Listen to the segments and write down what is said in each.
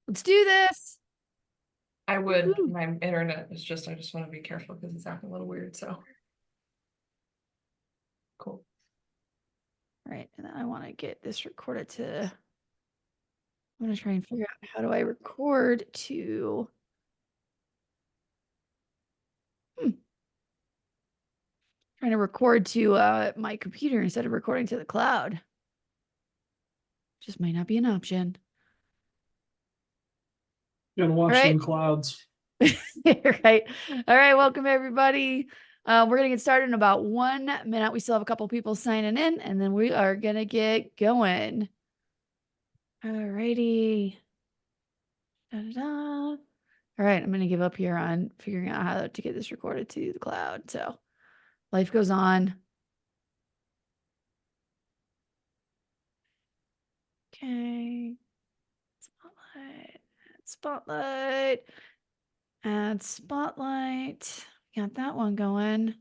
Let's do this. I would. Woo. My internet is just, I just want to be careful because it's acting a little weird. So cool. All right, and then I want to get this recorded to, I'm going to try and figure out how do I record to, trying to record to my computer instead of recording to the cloud. Just might not be an option. Gonna All watch right. them clouds. Right. All right. Welcome, everybody. We're going to get started in about 1 minute. We still have a couple people signing in, and then we are going to get going. All righty. Da-da-da. All right. I'm going to give up here on figuring out how to get this recorded to the cloud. So life goes on. Okay. Spotlight. Spotlight. Add spotlight. Got that one going.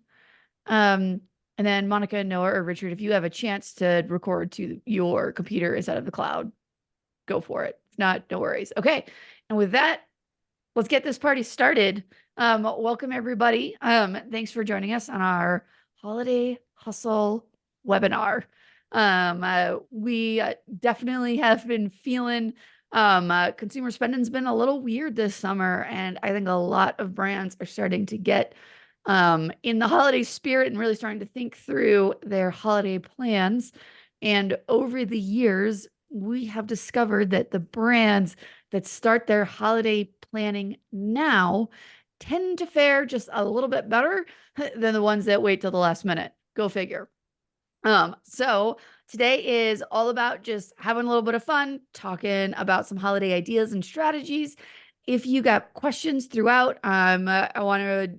And then Monica, Noah, or Richard, if you have a chance to record to your computer instead of the cloud, go for it. If not, no worries. Okay. And with that, let's get this party started. Welcome everybody. Thanks for joining us on our holiday hustle webinar. We definitely have been feeling consumer spending's been a little weird this summer, and I think a lot of brands are starting to get in the holiday spirit and really starting to think through their holiday plans. And over the years, we have discovered that the brands that start their holiday planning now tend to fare just a little bit better than the ones that wait till the last minute. Go figure. So today is all about just having a little bit of fun, talking about some holiday ideas and strategies. If you got questions throughout, I want to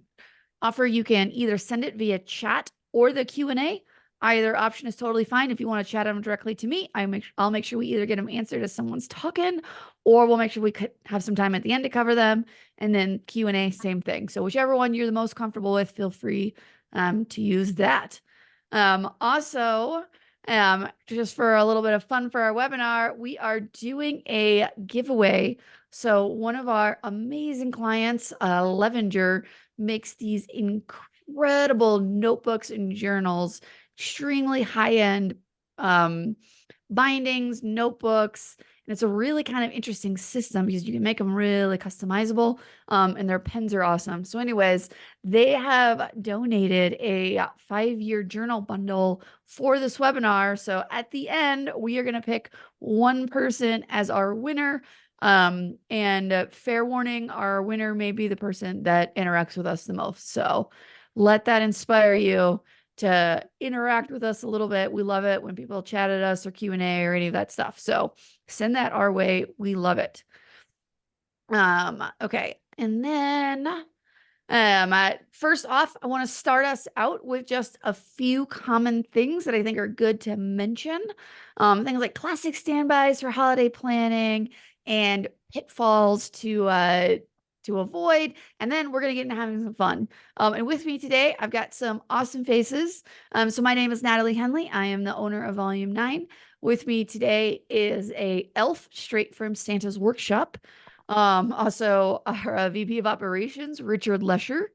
offer you can either send it via chat or the Q&A. Either option is totally fine. If you want to chat them directly to me, I'll make sure we either get them answered as someone's talking, or we'll make sure we could have some time at the end to cover them. And then Q&A, same thing. So whichever one you're the most comfortable with, feel free to use that. Also, just for a little bit of fun for our webinar, we are doing a giveaway. So one of our amazing clients, Levenger, makes these incredible notebooks and journals, extremely high-end bindings, notebooks. And it's a really kind of interesting system because you can make them really customizable, and their pens are awesome. So anyways, they have donated a 5-year journal bundle for this webinar. So at the end, we are going to pick one person as our winner. And fair warning, our winner may be the person that interacts with us the most. So let that inspire you to interact with us a little bit. We love it when people chat at us or Q&A or any of that stuff. So send that our way. We love it. Okay. And then first off, I want to start us out with just a few common things that I think are good to mention. Things like classic standbys for holiday planning and pitfalls to avoid. And then we're going to get into having some fun. And with me today, I've got some awesome faces. So my name is Natalie Henley. I am the owner of Volume 9. With me today is a elf straight from Santa's workshop. Also our VP of operations, Richard Lesher.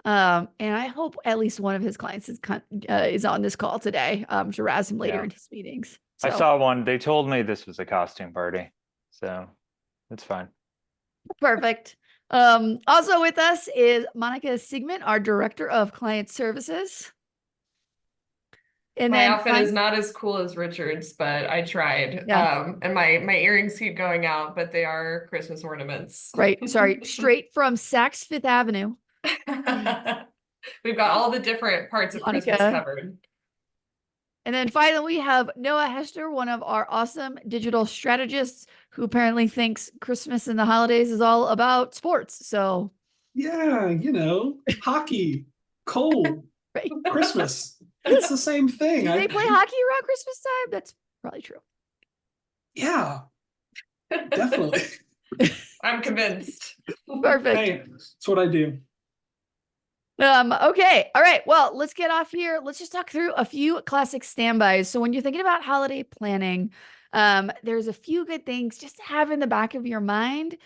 And I hope at least one of his clients is on this call today, to razz him later in his meetings. So. I saw one. They told me this was a costume party, so it's fine. Perfect. Also with us is Monica Sigmund, our Director of Client Services. And my then outfit is not as cool as Richard's, but I tried. Yeah. And my earrings keep going out, but they are Christmas ornaments. Right. Sorry. Straight from Saks Fifth Avenue. We've got all the different parts of Monica. Christmas covered. And then finally, we have Noah Hester, one of our awesome digital strategists who apparently thinks Christmas and the holidays is all about sports. So yeah, hockey, cold, right. Christmas. It's the same thing. Do they play hockey around Christmas time? That's probably true. Yeah, definitely. I'm convinced. Perfect. Hey, that's what I do. Okay. All right. Well, let's get off here. Let's just talk through a few classic standbys. So when you're thinking about holiday planning, There's a few good things just to have in the back of your mind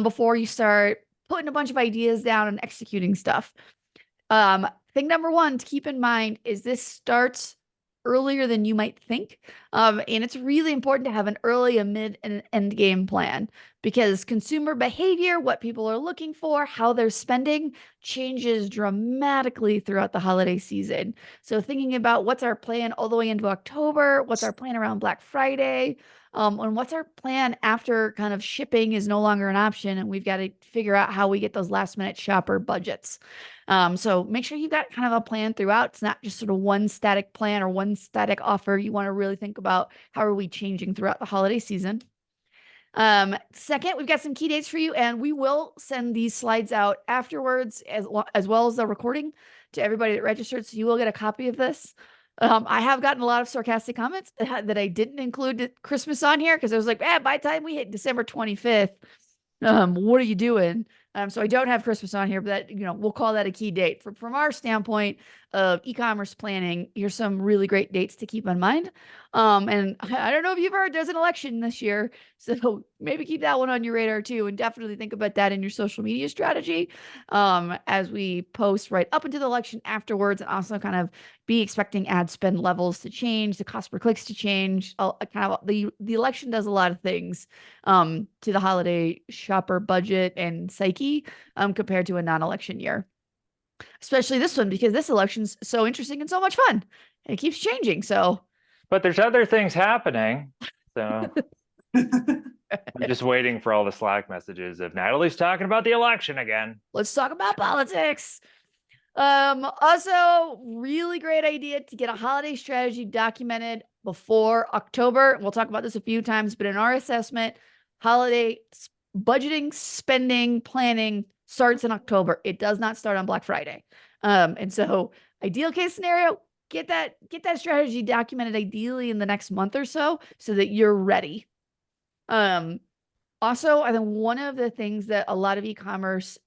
before you start putting a bunch of ideas down and executing stuff. Thing number one to keep in mind is this starts earlier than you might think. And it's really important to have an early, a mid, and an end game plan because consumer behavior, what people are looking for, how they're spending changes dramatically throughout the holiday season. So thinking about what's our plan all the way into October, what's our plan around Black Friday, and what's our plan after kind of shipping is no longer an option and we've got to figure out how we get those last minute shopper budgets. So make sure you've got kind of a plan throughout. It's not just sort of one static plan or one static offer. You want to really think about how are we changing throughout the holiday season. Second, we've got some key dates for you, and we will send these slides out afterwards as well as the recording to everybody that registered. So you will get a copy of this. I have gotten a lot of sarcastic comments that I didn't include Christmas on here because I was like, by the time we hit December 25th, what are you doing? So I don't have Christmas on here, but that, we'll call that a key date. From our standpoint of e-commerce planning, here's some really great dates to keep in mind. And I don't know if you've heard there's an election this year, so maybe keep that one on your radar too, and definitely think about that in your social media strategy as we post right up into the election afterwards, and also kind of be expecting ad spend levels to change, the cost per clicks to change. Kind of the election does a lot of things to the holiday shopper budget and psyche compared to a non-election year. Especially this one, because this election's so interesting and so much fun. And it keeps changing. So, But there's other things happening. So I'm just waiting for all the Slack messages of Natalie's talking about the election again. let's talk about politics. Also, really great idea to get a holiday strategy documented before October. We'll talk about this a few times, but in our assessment, holiday budgeting, spending, planning starts in October. It does not start on Black Friday. And so ideal case scenario, get that strategy documented ideally in the next month or so that you're ready. Also, I think one of the things that a lot of e-commerce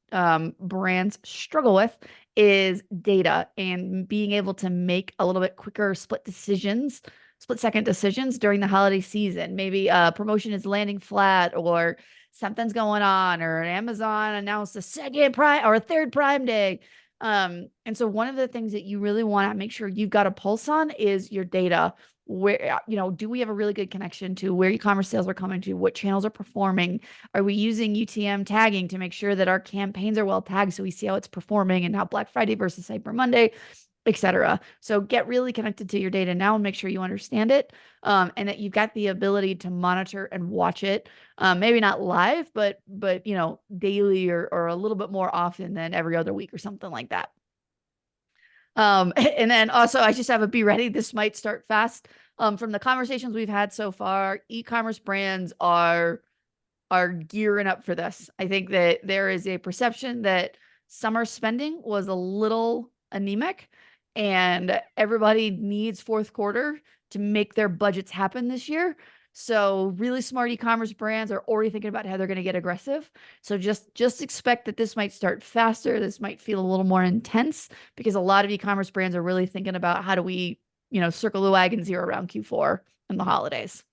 brands struggle with is data and being able to make a little bit quicker split-second decisions during the holiday season. Maybe a promotion is landing flat or something's going on, or Amazon announced a second Prime or a third Prime Day. And so one of the things that you really want to make sure you've got a pulse on is your data. Where, do we have a really good connection to where e-commerce sales are coming to? What channels are performing? Are we using UTM tagging to make sure that our campaigns are well tagged so we see how it's performing and how Black Friday versus Cyber Monday, etc. So get really connected to your data now and make sure you understand it, and that you've got the ability to monitor and watch it. Maybe not live, but daily or a little bit more often than every other week or something like that. And then also I just have a be ready. This might start fast. From the conversations we've had so far, e-commerce brands are gearing up for this. I think that there is a perception that summer spending was a little anemic and everybody needs fourth quarter to make their budgets happen this year. So really smart e-commerce brands are already thinking about how they're going to get aggressive. So just expect that this might start faster. This might feel a little more intense because a lot of e-commerce brands are really thinking about how do we, circle the wagons here around Q4 and the holidays.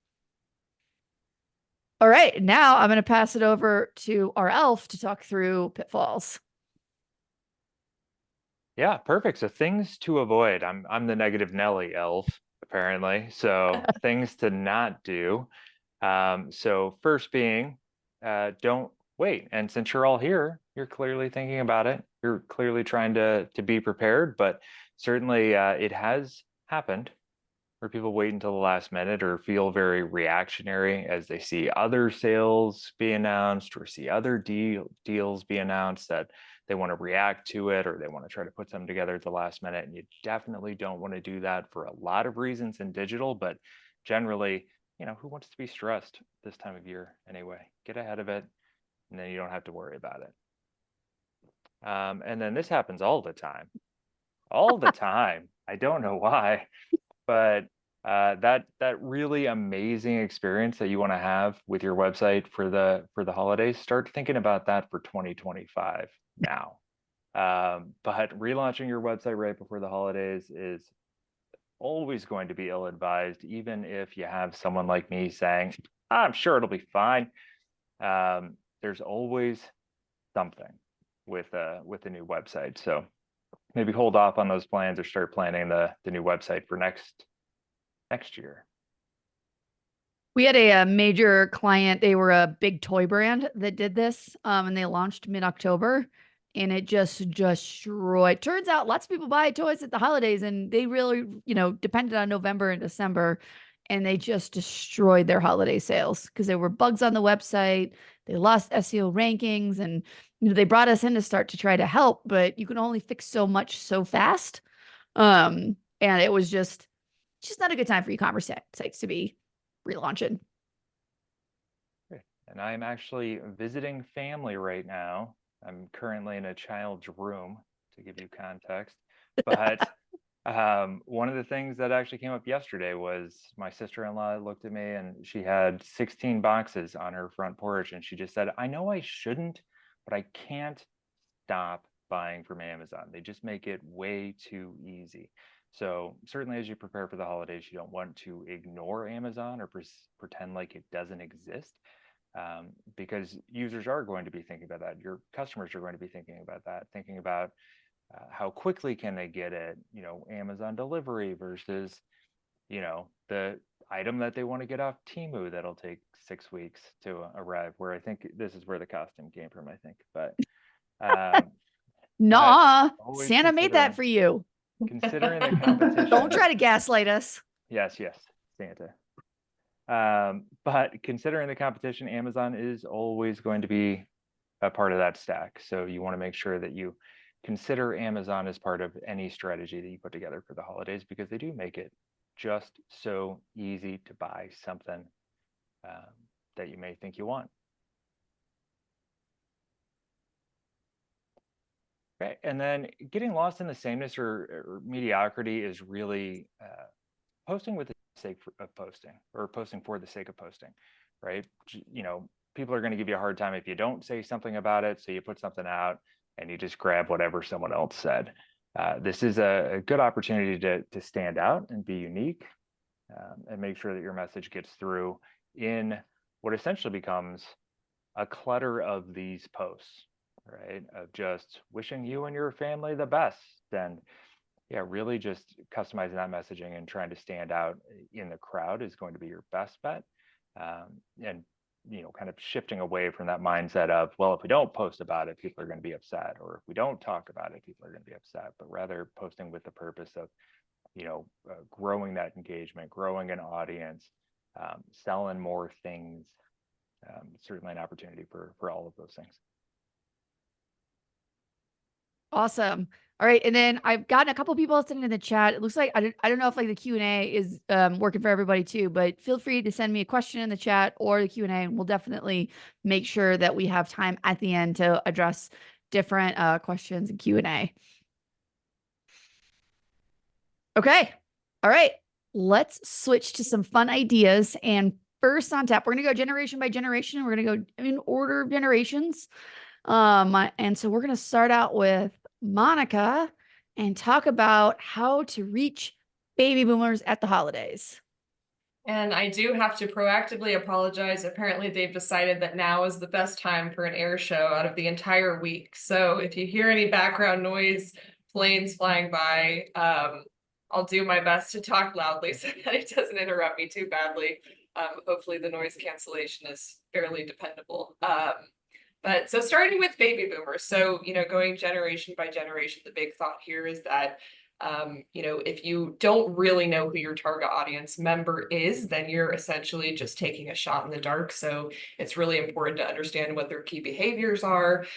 All right, now I'm going to pass it over to our elf to talk through pitfalls. Yeah, perfect. So things to avoid. I'm the negative Nelly elf, apparently. So things to not do. So first being, don't wait. And since you're all here, you're clearly thinking about it. You're clearly trying to be prepared, but certainly it has happened where people wait until the last minute or feel very reactionary as they see other sales be announced or see other deals be announced that they want to react to it or they want to try to put them together at the last minute. And you definitely don't want to do that for a lot of reasons in digital, but generally, who wants to be stressed this time of year anyway? Get ahead of it and then you don't have to worry about it. And then this happens all the time. I don't know why, but that really amazing experience that you want to have with your website for the holidays, start thinking about that for 2025 now. But relaunching your website right before the holidays is always going to be ill-advised, even if you have someone like me saying, I'm sure it'll be fine. There's always something with a new website. So maybe hold off on those plans or start planning the new website for next year. We had a major client. They were a big toy brand that did this, and they launched mid-October, and it just destroyed. Turns out lots of people buy toys at the holidays, and they really, depended on November and December, and they just destroyed their holiday sales because there were bugs on the website. They lost SEO rankings, and they brought us in to start to try to help, but you can only fix so much so fast. And it was just not a good time for e-commerce sites to be relaunching. And I'm actually visiting family right now. I'm currently in a child's room, to give you context. But one of the things that actually came up yesterday was my sister-in-law looked at me and she had 16 boxes on her front porch. And she just said, I know I shouldn't, but I can't stop buying from Amazon. They just make it way too easy. So certainly as you prepare for the holidays, you don't want to ignore Amazon or pretend like it doesn't exist, because users are going to be thinking about that. Your customers are going to be thinking about that, thinking about how quickly can they get it, Amazon delivery versus, the item that they want to get off Temu that'll take 6 weeks to arrive, where I think this is where the costume came from, I think. But Nah, always Santa made that for you. Considering the competition. Don't try to gaslight us. Yes, Santa. But considering the competition, Amazon is always going to be a part of that stack. So you want to make sure that you consider Amazon as part of any strategy that you put together for the holidays, because they do make it just so easy to buy something that you may think you want. Okay, and then getting lost in the sameness or mediocrity is really posting with the sake of posting, or posting for the sake of posting, right? People are going to give you a hard time if you don't say something about it. So you put something out and you just grab whatever someone else said. This is a good opportunity to stand out and be unique, and make sure that your message gets through in what essentially becomes a clutter of these posts, right? Of just wishing you and your family the best. And yeah, really just customizing that messaging and trying to stand out in the crowd is going to be your best bet. And kind of shifting away from that mindset of, well, if we don't post about it, people are going to be upset, or if we don't talk about it, people are going to be upset, but rather posting with the purpose of, growing that engagement, growing an audience, selling more things. Certainly an opportunity for all of those things. Awesome. All right. And then I've gotten a couple people sitting in the chat. It looks like, I don't know if like the Q&A is working for everybody too, but feel free to send me a question in the chat or the Q&A, and we'll definitely make sure that we have time at the end to address different questions and Q&A. Okay. All right. Let's switch to some fun ideas. And first on tap, we're going to go generation by generation. We're going to go in order of generations. And so we're going to start out with Monica and talk about how to reach baby boomers at the holidays. And I do have to proactively apologize. Apparently, they've decided that now is the best time for an air show out of the entire week. So if you hear any background noise, planes flying by, I'll do my best to talk loudly so that it doesn't interrupt me too badly. Hopefully the noise cancellation is fairly dependable. But so starting with baby boomers, so, going generation by generation, the big thought here is that, if you don't really know who your target audience member is, then you're essentially just taking a shot in the dark. So it's really important to understand what their key behaviors are,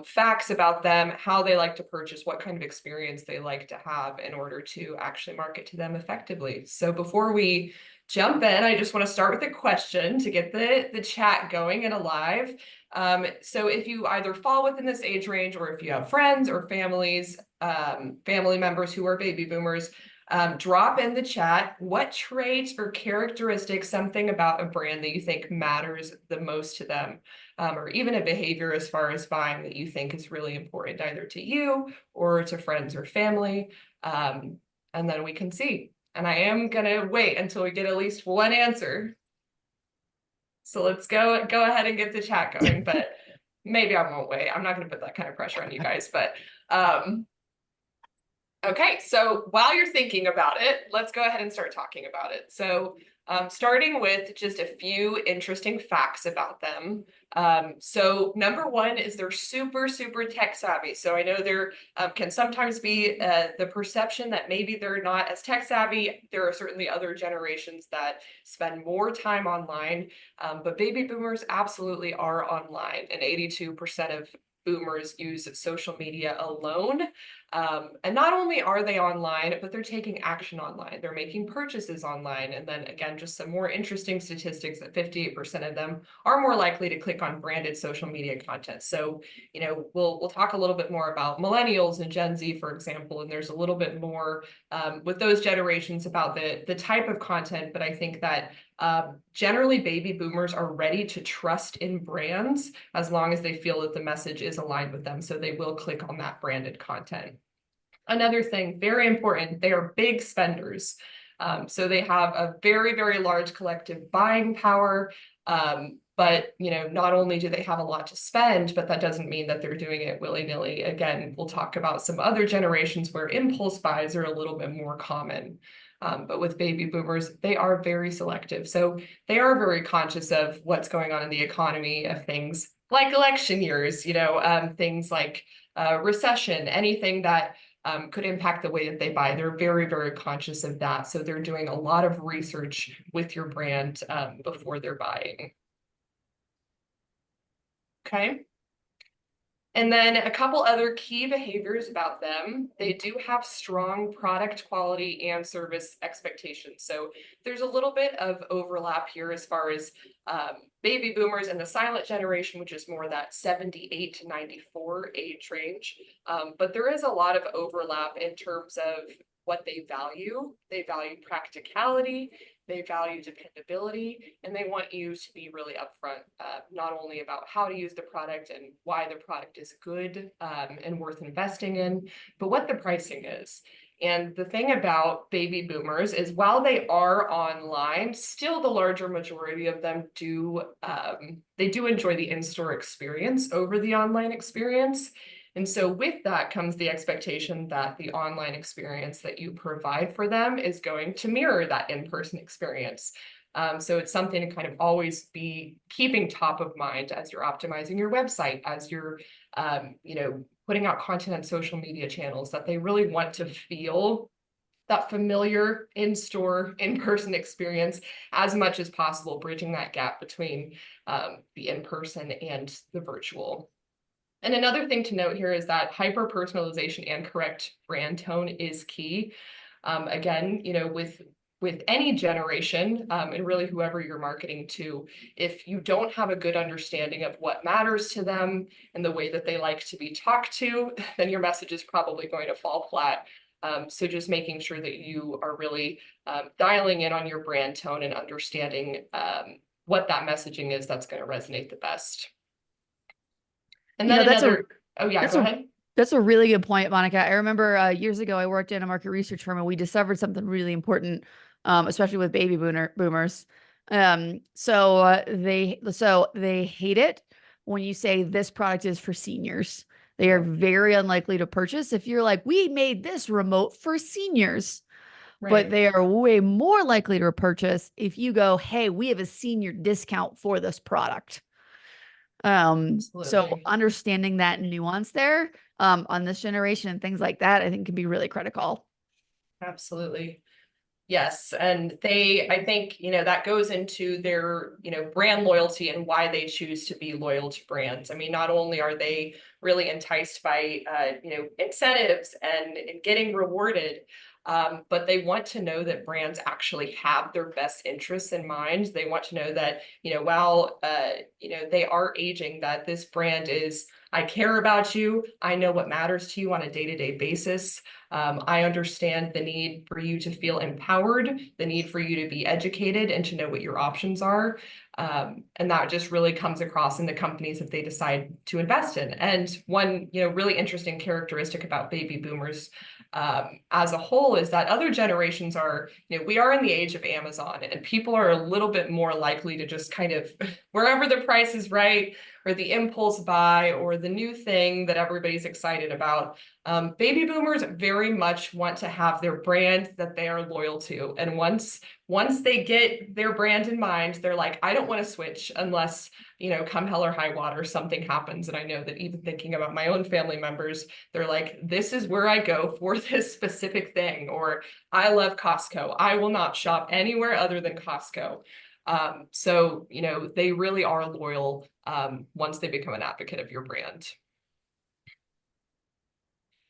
facts about them, how they like to purchase, what kind of experience they like to have in order to actually market to them effectively. So before we jump in, I just want to start with a question to get the chat going and alive. So if you either fall within this age range, or if you have friends or family members who are baby boomers, drop in the chat what traits or characteristics, something about a brand that you think matters the most to them, or even a behavior as far as buying that you think is really important either to you or to friends or family. And then we can see. And I am gonna wait until we get at least one answer. So let's go ahead and get the chat going, but maybe I won't wait. I'm not gonna put that kind of pressure on you guys, but okay, so while you're thinking about it, let's go ahead and start talking about it. So starting with just a few interesting facts about them. So number one is they're super, super tech savvy. So I know there can sometimes be the perception that maybe they're not as tech savvy. There are certainly other generations that spend more time online, but baby boomers absolutely are online, and 82% of boomers use social media alone. And not only are they online, but they're taking action online. They're making purchases online. And then again, just some more interesting statistics that 58% of them are more likely to click on branded social media content. So, you know, we'll talk a little bit more about millennials and Gen Z, for example, and there's a little bit more with those generations about the type of content. But I think that generally baby boomers are ready to trust in brands as long as they feel that the message is aligned with them. So they will click on that branded content. Another thing, very important, they are big spenders. So they have a very, very large collective buying power. But you know, not only do they have a lot to spend, but that doesn't mean that they're doing it willy-nilly. Again, we'll talk about some other generations where impulse buys are a little bit more common. But with baby boomers, they are very selective. So they are very conscious of what's going on in the economy, of things like election years, you know, things like recession, anything that could impact the way that they buy. They're very, very conscious of that. So they're doing a lot of research with your brand before they're buying. Okay. And then a couple other key behaviors about them. They do have strong product quality and service expectations. So there's a little bit of overlap here as far as baby boomers and the silent generation, which is more that 78 to 94 age range. But there is a lot of overlap in terms of what they value. They value practicality, they value dependability, and they want you to be really upfront, not only about how to use the product and why the product is good and worth investing in, but what the pricing is. And the thing about baby boomers is while they are online, still the larger majority of them do, they do enjoy the in-store experience over the online experience. And so with that comes the expectation that the online experience that you provide for them is going to mirror that in-person experience. So it's something to kind of always be keeping top of mind as you're optimizing your website, as you're, you know, putting out content on social media channels, that they really want to feel that familiar in-store, in-person experience as much as possible, bridging that gap between the in-person and the virtual. And another thing to note here is that hyper-personalization and correct brand tone is key. Again, you know, with any generation, and really whoever you're marketing to, if you don't have a good understanding of what matters to them and the way that they like to be talked to, then your message is probably going to fall flat. So just making sure that you are really dialing in on your brand tone and understanding what that messaging is that's going to resonate the best. And then oh yeah, go ahead. That's a really good point, Monica. I remember years ago, I worked in a market research firm and we discovered something really important, especially with baby boomers. So they hate it when you say this product is for seniors. They are very unlikely to purchase if you're like, we made this remote for seniors. Right. But they are way more likely to purchase if you go, hey, we have a senior discount for this product. So understanding that nuance there on this generation and things like that, I think can be really critical. Absolutely. Yes. And I think, you know, that goes into their, you know, brand loyalty and why they choose to be loyal to brands. I mean, not only are they really enticed by, you know, incentives and getting rewarded, but they want to know that brands actually have their best interests in mind. They want to know that, you know, while, you know, they are aging, that this brand is I care about you. I know what matters to you on a day-to-day basis. I understand the need for you to feel empowered, the need for you to be educated and to know what your options are. And that just really comes across in the companies that they decide to invest in. And one, really interesting characteristic about baby boomers as a whole is that other generations are, we are in the age of Amazon, and people are a little bit more likely to just kind of wherever the price is right, or the impulse buy, or the new thing that everybody's excited about. Baby boomers very much want to have their brand that they are loyal to. And once they get their brand in mind, they're like, I don't want to switch unless, come hell or high water, something happens. And I know that even thinking about my own family members, they're like, this is where I go for this specific thing. Or I love Costco. I will not shop anywhere other than Costco. So, they really are loyal once they become an advocate of your brand.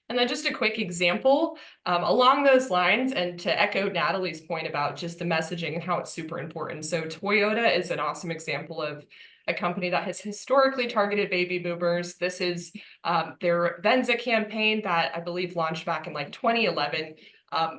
And then just a quick example along those lines, and to echo Natalie's point about just the messaging and how it's super important. So Toyota is an awesome example of a company that has historically targeted baby boomers. This is their Venza campaign that I believe launched back in like 2011.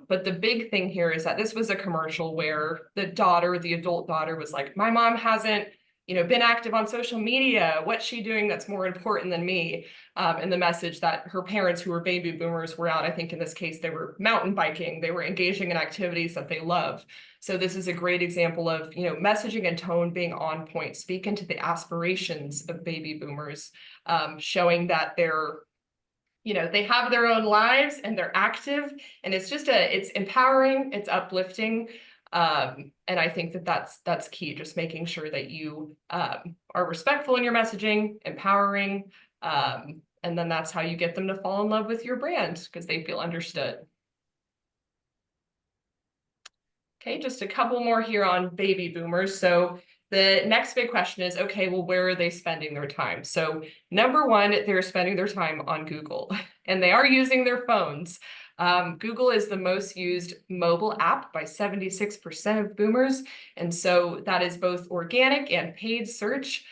But the big thing here is that this was a commercial where the adult daughter was like, my mom hasn't been active on social media. What's she doing that's more important than me? And the message that her parents, who were baby boomers, were out. I think in this case, they were mountain biking. They were engaging in activities that they love. So this is a great example of, messaging and tone being on point, speaking to the aspirations of baby boomers, showing that they're, they have their own lives and they're active, and it's empowering, it's uplifting. And I think that that's key, just making sure that you are respectful in your messaging, empowering, and then that's how you get them to fall in love with your brand, because they feel understood. Okay, just a couple more here on baby boomers. So the next big question is, okay, well, where are they spending their time? So number one, they're spending their time on Google, and they are using their phones. Google is the most used mobile app by 76% of boomers. And so that is both organic and paid search.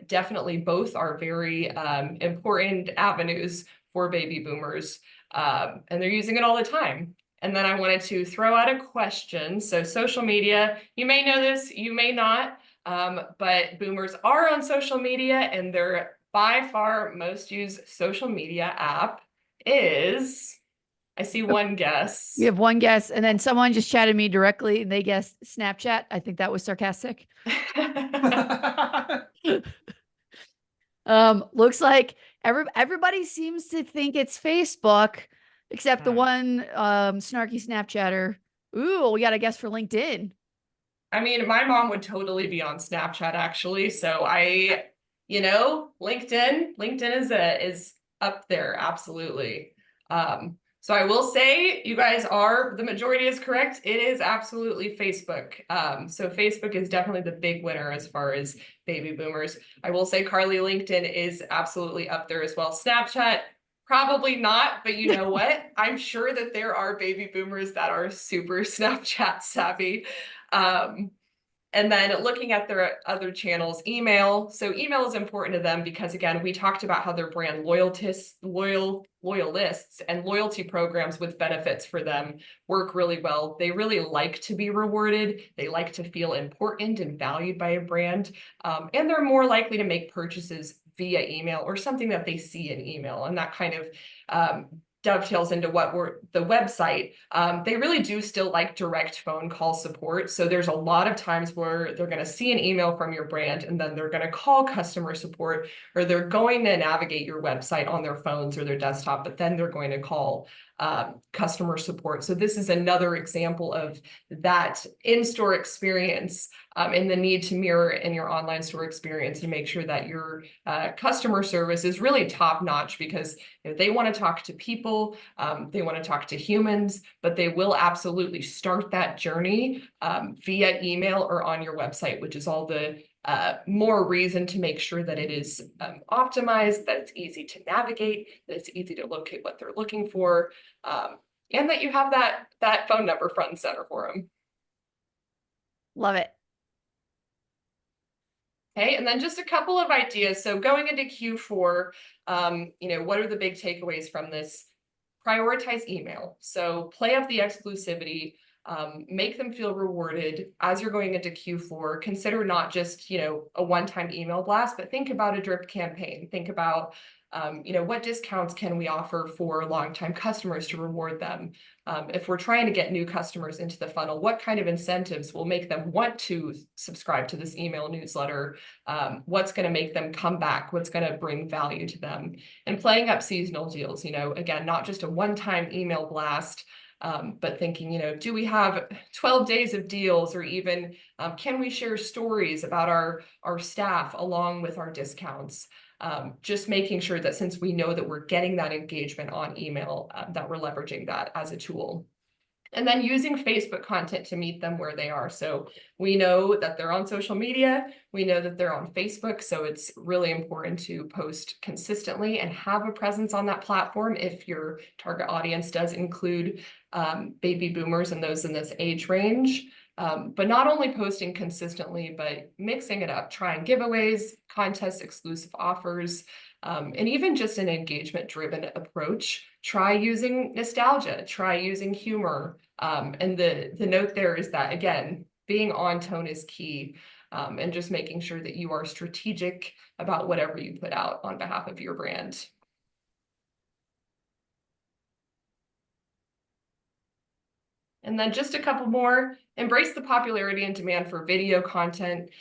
Definitely both are very important avenues for baby boomers, and they're using it all the time. And then I wanted to throw out a question. So social media, you may know this, you may not, but boomers are on social media, and their by far most used social media app is, I see one guess. We have one guess, and then someone just chatted me directly and they guessed Snapchat. I think that was sarcastic. Looks like everybody seems to think it's Facebook, except the one snarky Snapchatter. Ooh, we got a guess for LinkedIn. I mean, my mom would totally be on Snapchat, actually. So LinkedIn is up there, absolutely. So I will say, you guys the majority is correct. It is absolutely Facebook. So Facebook is definitely the big winner as far as baby boomers. I will say, Carly, LinkedIn is absolutely up there as well. Snapchat, probably not, but you know what? I'm sure that there are baby boomers that are super Snapchat savvy. And then looking at their other channels, email. So email is important to them because, again, we talked about how their brand loyalists and loyalty programs with benefits for them work really well. They really like to be rewarded. They like to feel important and valued by a brand. And they're more likely to make purchases via email or something that they see in email. And that kind of dovetails into the website. They really do still like direct phone call support. So there's a lot of times where they're going to see an email from your brand, and then they're going to call customer support, or they're going to navigate your website on their phones or their desktop, but then they're going to call customer support. So this is another example of that in-store experience and the need to mirror in your online store experience to make sure that your customer service is really top-notch, because they want to talk to people, they want to talk to humans, but they will absolutely start that journey via email or on your website, which is all the more reason to make sure that it is optimized, that it's easy to navigate, that it's easy to locate what they're looking for, and that you have that phone number front and center for them. Love it. Okay, and then just a couple of ideas. So going into Q4, what are the big takeaways from this? Prioritize email. So play up the exclusivity, make them feel rewarded as you're going into Q4. Consider not just, a one-time email blast, but think about a drip campaign. Think about, what discounts can we offer for longtime customers to reward them? If we're trying to get new customers into the funnel, what kind of incentives will make them want to subscribe to this email newsletter? What's going to make them come back? What's going to bring value to them? And playing up seasonal deals, again, not just a one-time email blast, but thinking, do we have 12 days of deals, or even can we share stories about our staff along with our discounts? Just making sure that since we know that we're getting that engagement on email, that we're leveraging that as a tool. And then using Facebook content to meet them where they are. So we know that they're on social media, we know that they're on Facebook, so it's really important to post consistently and have a presence on that platform if your target audience does include baby boomers and those in this age range. But not only posting consistently, but mixing it up, trying giveaways, contests, exclusive offers, and even just an engagement-driven approach. Try using nostalgia, try using humor. And the note there is that, again, being on tone is key, and just making sure that you are strategic about whatever you put out on behalf of your brand. And then just a couple more. Embrace the popularity and demand for video content.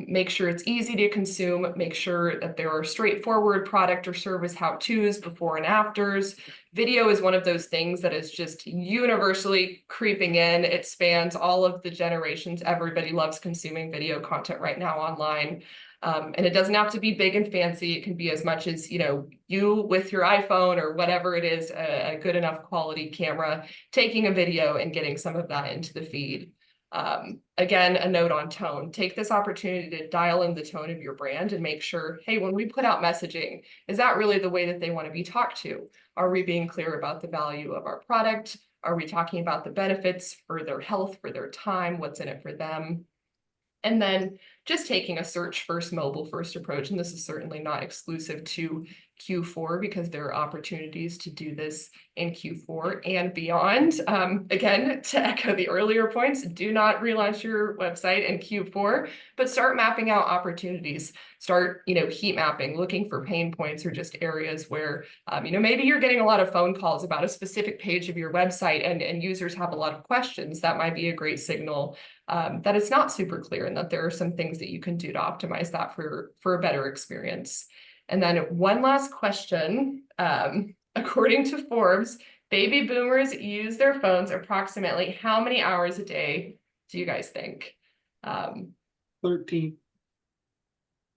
Make sure it's easy to consume. Make sure that there are straightforward product or service how-tos, before and afters. Video is one of those things that is just universally creeping in. It spans all of the generations. Everybody loves consuming video content right now online. And it doesn't have to be big and fancy. It can be as much as, you with your iPhone or whatever it is, a good enough quality camera, taking a video and getting some of that into the feed. Again, a note on tone. Take this opportunity to dial in the tone of your brand and make sure, hey, when we put out messaging, is that really the way that they want to be talked to? Are we being clear about the value of our product? Are we talking about the benefits for their health, for their time, what's in it for them? And then just taking a search first, mobile first approach. And this is certainly not exclusive to Q4, because there are opportunities to do this in Q4 and beyond. Again, to echo the earlier points, do not relaunch your website in Q4, but start mapping out opportunities. Start, heat mapping, looking for pain points or just areas where, maybe you're getting a lot of phone calls about a specific page of your website, and users have a lot of questions. That might be a great signal that it's not super clear, and that there are some things that you can do to optimize that for a better experience. And then one last question. According to Forbes, baby boomers use their phones approximately how many hours a day do you guys think? 13,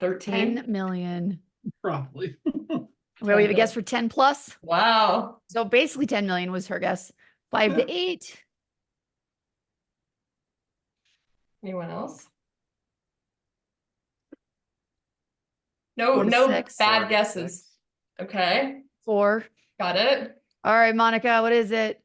13? 10 million. probably. Well, we have a guess for 10 plus. Wow. So basically 10 million was her guess. 5 to 8. Anyone else? No, 4 to no 6. bad 4 to guesses. 6. Okay, 4. got it. All right, Monica, what is it?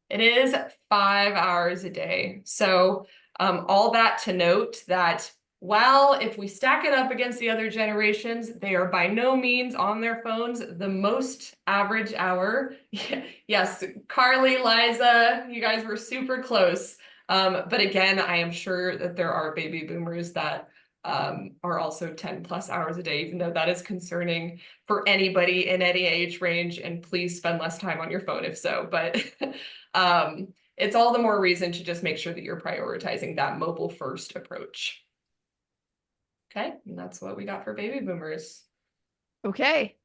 It is 5 hours a day. So all that to note that while if we stack it up against the other generations, they are by no means on their phones the most average hour. Yes, Carly, Liza, you guys were super close. But again, I am sure that there are baby boomers that are also 10 plus hours a day, even though that is concerning for anybody in any age range. And please spend less time on your phone if so. But it's all the more reason to just make sure that you're prioritizing that mobile first approach. Okay, and that's what we got for baby boomers. Okay,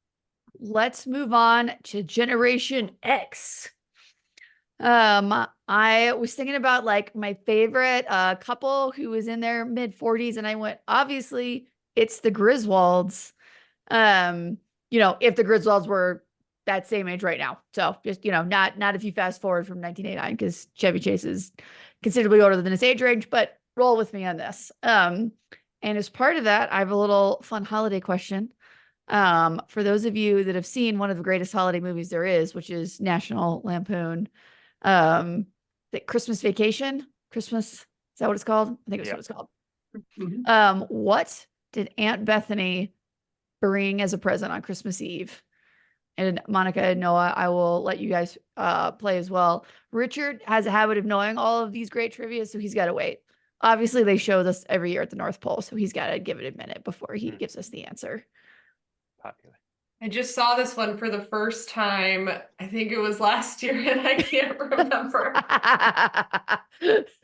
let's move on to Generation X. I was thinking about like my favorite couple who was in their mid 40s, and I went, obviously it's the Griswolds. If the Griswolds were that same age right now. So just, not if you fast forward from 1989, because Chevy Chase is considerably older than his age range, but roll with me on this. And as part of that, I have a little fun holiday question. For those of you that have seen one of the greatest holiday movies there is, which is National Lampoon, the Christmas Vacation, Christmas, is that what it's called? I think it's what it's called. Mhm. What did Aunt Bethany bring as a present on Christmas Eve? And Monica and Noah, I will let you guys play as well. Richard has a habit of knowing all of these great trivia, so he's got to wait. Obviously, they show this every year at the North Pole, so he's got to give it a minute before he gives us the answer. Popular. I just saw this one for the first time. I think it was last year, and I can't remember.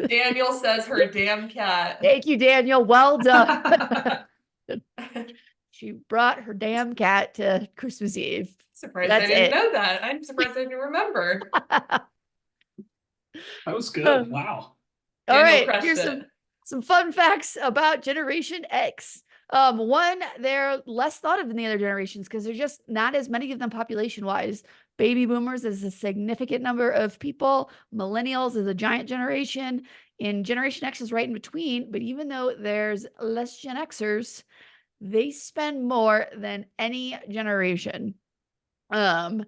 Daniel says her damn cat. Thank you, Daniel. Well done. She brought her damn cat to Christmas Eve. Surprised That's I didn't it. know that. I'm surprised I didn't remember. That was good. Wow. All Daniel right, crushed here's it. some fun facts about Generation X. One, they're less thought of than the other generations because there's just not as many of them population-wise. Baby boomers is a significant number of people. Millennials is a giant generation. And Generation X is right in between. But even though there's less Gen Xers, they spend more than any generation. And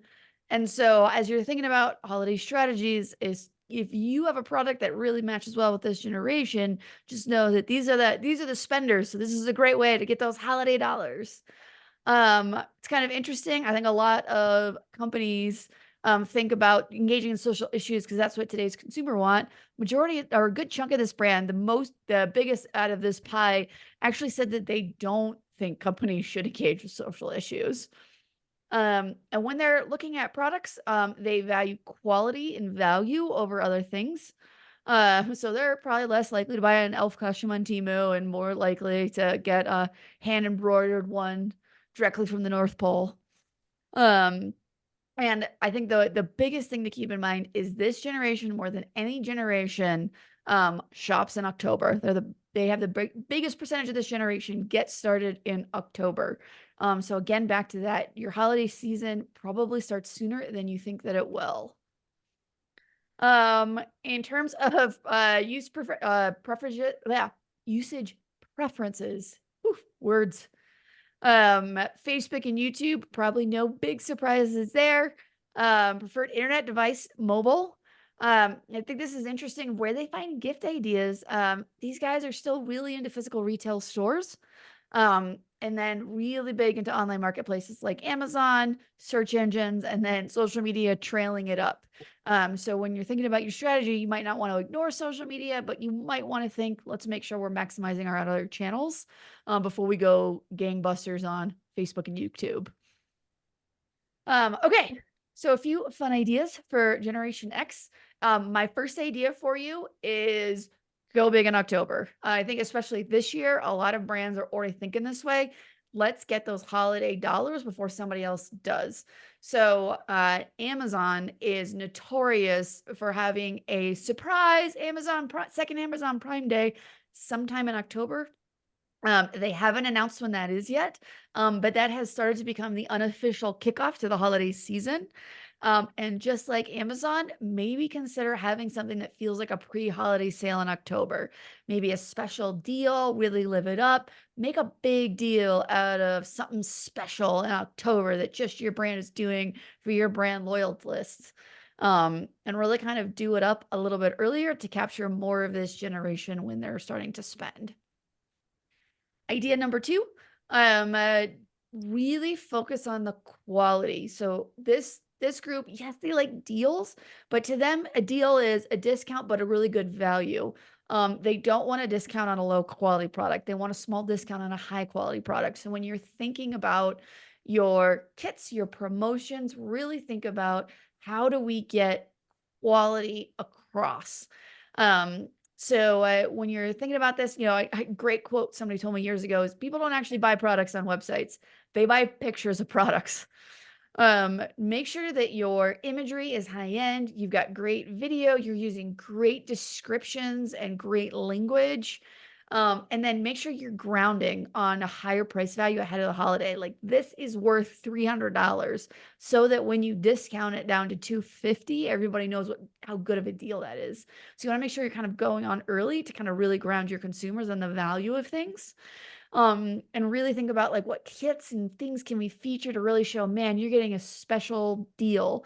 so as you're thinking about holiday strategies, is if you have a product that really matches well with this generation, just know that these are the spenders. So this is a great way to get those holiday dollars. It's kind of interesting. I think a lot of companies think about engaging in social issues because that's what today's consumer want. Majority or a good chunk of this brand, the biggest out of this pie, actually said that they don't think companies should engage with social issues. And when they're looking at products, they value quality and value over other things. So they're probably less likely to buy an elf costume on Temu and more likely to get a hand embroidered one directly from the North Pole. And I think the biggest thing to keep in mind is this generation, more than any generation, shops in October. They have the biggest percentage of this generation get started in October. So again, back to that, your holiday season probably starts sooner than you think that it will. In terms of usage preferences, words. Facebook and YouTube, probably no big surprises there. Preferred internet device, mobile. I think this is interesting where they find gift ideas. These guys are still really into physical retail stores. And then really big into online marketplaces like Amazon, search engines, and then social media trailing it up. So when you're thinking about your strategy, you might not want to ignore social media, but you might want to think, let's make sure we're maximizing our other channels before we go gangbusters on Facebook and YouTube. Okay, so a few fun ideas for Generation X. My first idea for you is go big in October. I think especially this year, a lot of brands are already thinking this way. Let's get those holiday dollars before somebody else does. So Amazon is notorious for having a surprise second Amazon Prime Day sometime in October. They haven't announced when that is yet, but that has started to become the unofficial kickoff to the holiday season. And just like Amazon, maybe consider having something that feels like a pre-holiday sale in October. Maybe a special deal, really live it up. Make a big deal out of something special in October that just your brand is doing for your brand loyalty lists. And really kind of do it up a little bit earlier to capture more of this generation when they're starting to spend. Idea number 2, really focus on the quality. So this group, yes, they like deals, but to them, a deal is a discount, but a really good value. They don't want a discount on a low quality product. They want a small discount on a high quality product. So when you're thinking about your kits, your promotions, really think about how do we get quality across. So when you're thinking about this, a great quote somebody told me years ago is people don't actually buy products on websites. They buy pictures of products. Make sure that your imagery is high end. You've got great video. You're using great descriptions and great language. And then make sure you're grounding on a higher price value ahead of the holiday. Like this is worth $300 so that when you discount it down to $250, everybody knows how good of a deal that is. So you want to make sure you're kind of going on early to kind of really ground your consumers on the value of things. And really think about like what kits and things can we feature to really show, man, you're getting a special deal.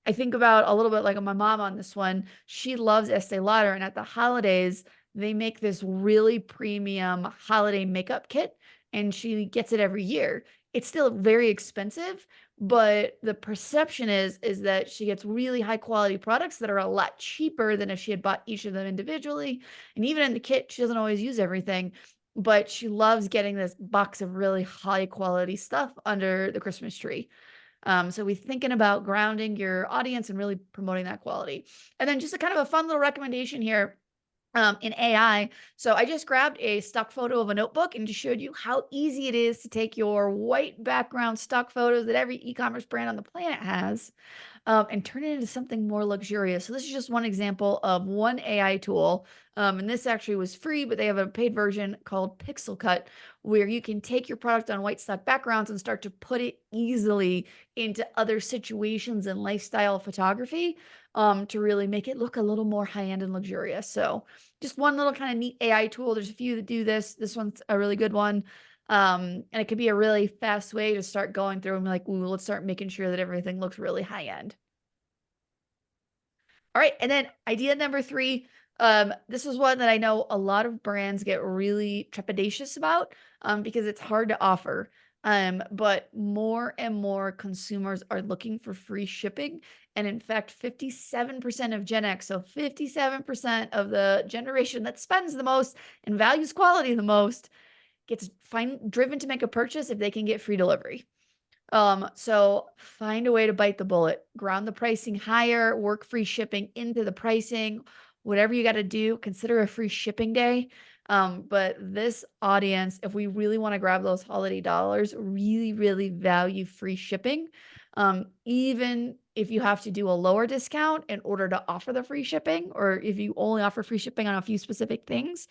I think about a little bit like my mom on this one. She loves Estee Lauder, and at the holidays, they make this really premium holiday makeup kit. and she gets it every year. It's still very expensive, but the perception is that she gets really high quality products that are a lot cheaper than if she had bought each of them individually. And even in the kit, she doesn't always use everything, but she loves getting this box of really high quality stuff under the Christmas tree. So we're thinking about grounding your audience and really promoting that quality. And then just a kind of a fun little recommendation here in AI. So I just grabbed a stock photo of a notebook and just showed you how easy it is to take your white background stock photos that every e-commerce brand on the planet has, and turn it into something more luxurious. So this is just one example of one AI tool. And this actually was free, but they have a paid version called Pixel Cut, where you can take your product on white stock backgrounds and start to put it easily into other situations and lifestyle photography, to really make it look a little more high-end and luxurious. So just one little kind of neat AI tool. There's a few that do this. This one's a really good one. And it could be a really fast way to start going through and be like, ooh, let's start making sure that everything looks really high end. All right. And then idea number 3. This is one that I know a lot of brands get really trepidatious about, because it's hard to offer. But more and more consumers are looking for free shipping. And in fact, 57% of Gen X, so 57% of the generation that spends the most and values quality the most, gets driven to make a purchase if they can get free delivery. So find a way to bite the bullet, ground the pricing higher, work free shipping into the pricing, whatever you got to do, consider a free shipping day. But this audience, if we really want to grab those holiday dollars, really, really value free shipping. Even if you have to do a lower discount in order to offer the free shipping, or if you only offer free shipping on a few specific things,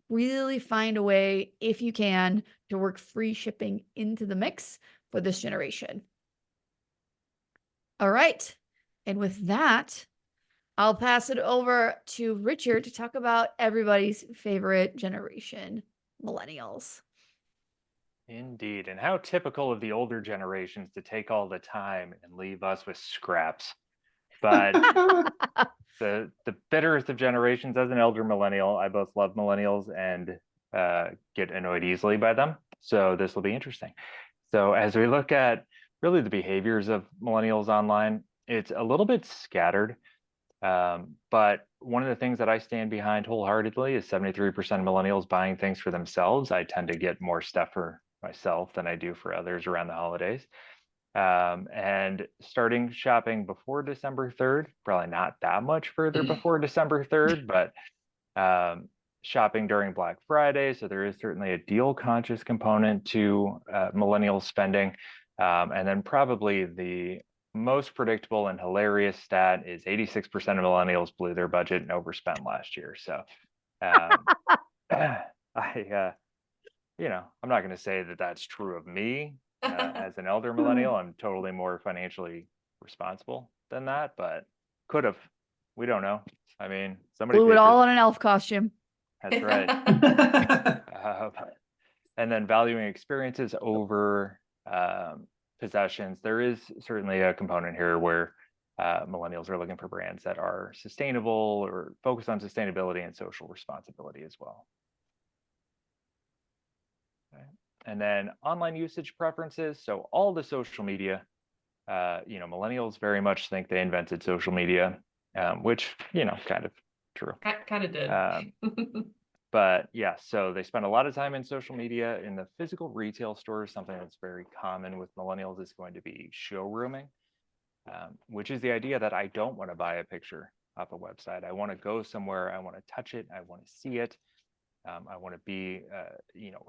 really find a way, if you can, to work free shipping into the mix for this generation. All right. And with that, I'll pass it over to Richard to talk about everybody's favorite generation, millennials. Indeed. And how typical of the older generations to take all the time and leave us with scraps. But the bitterest of generations, as an elder millennial, I both love millennials and get annoyed easily by them. So this will be interesting. So as we look at really the behaviors of millennials online, it's a little bit scattered. But one of the things that I stand behind wholeheartedly is 73% of millennials buying things for themselves. I tend to get more stuff for myself than I do for others around the holidays. And starting shopping before December 3rd, probably not that much further before December 3rd, but shopping during Black Friday. So there is certainly a deal conscious component to millennial spending. And then probably the most predictable and hilarious stat is 86% of millennials blew their budget and overspent last year. So I'm not going to say that that's true of me as an elder millennial. I'm totally more financially responsible than that, but could have. We don't know. I mean, somebody Blew it paid all for. on an elf costume. That's right. And then valuing experiences over possessions. There is certainly a component here where millennials are looking for brands that are sustainable or focused on sustainability and social responsibility as well. Okay. And then online usage preferences. So all the social media, millennials very much think they invented social media, which, kind of true. Kind of did. But yeah, so they spend a lot of time in social media. In the physical retail stores, something that's very common with millennials is going to be showrooming, which is the idea that I don't want to buy a picture off a website. I want to go somewhere. I want to touch it. I want to see it. I want to be,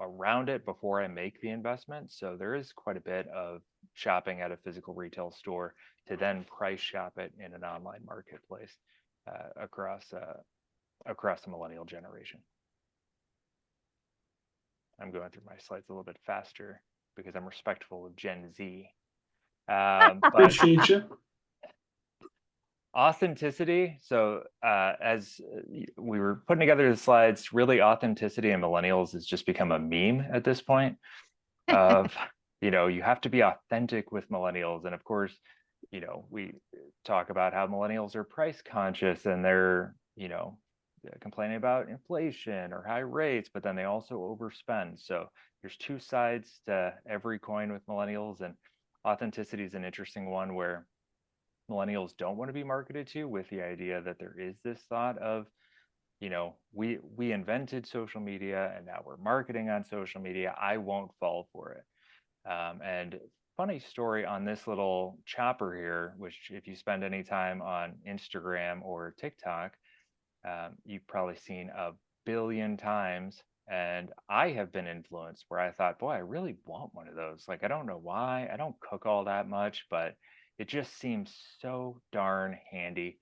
around it before I make the investment. So there is quite a bit of shopping at a physical retail store to then price shop it in an online marketplace across the millennial generation. I'm going through my slides a little bit faster because I'm respectful of Gen Z. Appreciate you. Authenticity. So as we were putting together the slides, really authenticity in millennials has just become a meme at this point of, you have to be authentic with millennials. And of course, we talk about how millennials are price conscious and they're, complaining about inflation or high rates, but then they also overspend. So there's two sides to every coin with millennials, and authenticity is an interesting one where millennials don't want to be marketed to with the idea that there is this thought of, we invented social media and now we're marketing on social media. I won't fall for it. And funny story on this little chopper here, which if you spend any time on Instagram or TikTok, you've probably seen a billion times. And I have been influenced where I thought, boy, I really want one of those. Like, I don't know why. I don't cook all that much, but it just seems so darn handy.